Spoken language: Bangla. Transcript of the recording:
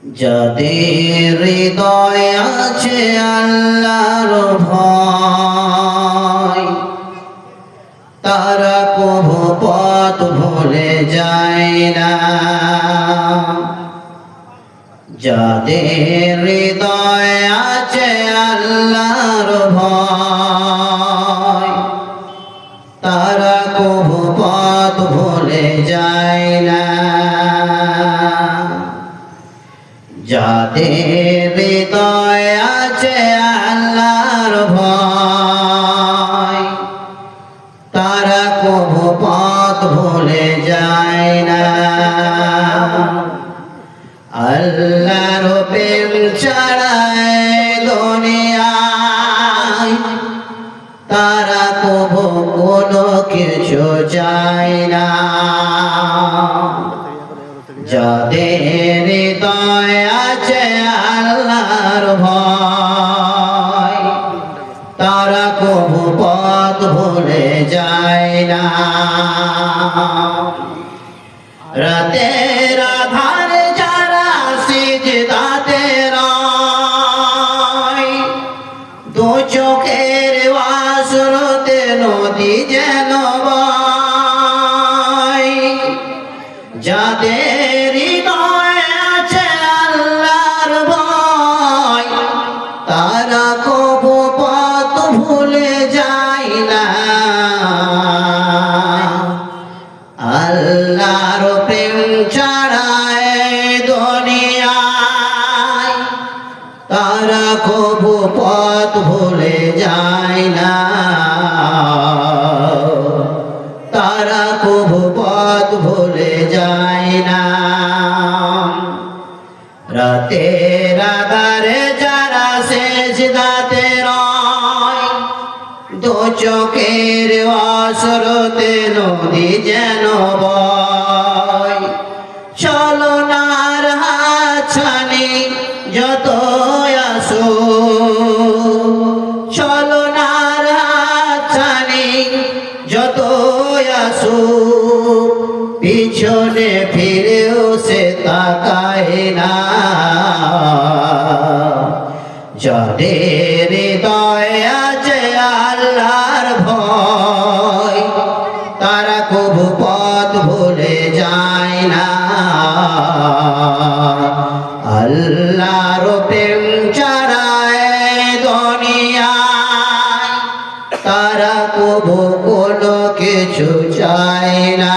যাদের হৃদয়ে আছে আল্লাহর ভয়, তারা কভু পথ ভুলে যায় না। যাদের হৃদয়ে আছে আল্লাহর ভয়, তারা কভু পথ ভুলে যায় না। যাদের হৃদয়ে আছে আল্লাহর ভয়, তারা কভু পথ ভুলে যায় না। আল্লাহর প্রেম ছাড়া দুনিয়ায় তারা কভু কোনো কিছু চায় না। যাদের হৃদয়ে আছে আল্লাহর ভয়, তারা কভু পথ ভুলে যায় না। রাতের আধারে যারা সিজদাতে রয়, দু চোখের আঁসুতে নদী যেন বয়। যাদের হৃদয়ে আছে আল্লাহর ভয়, তারা কভু পথ ভুলে যায় না। আল্লাহর প্রেম ছাড়া দুনিয়ায় তারা কভু পথ ভুলে যায় না। তারা কভু পথ ভুলে যায় না। রাতের আধারে যারা সিজদাতে রয়, দু চোখের আঁসুতে নদী যেন বয়। ছলনার হাতছানি যত আসুক, ছলনার হাতছানি যত আসুক, পিছনে ফিরেও সে তাকায় না। যাদের হৃদয়ে আছে আল্লাহর ভয়, তারা কভু পথ ভুলে যায় না। আল্লাহর প্রেম ছাড়া দুনিয়ায় তারা কভু কোনো কিছু চায় না।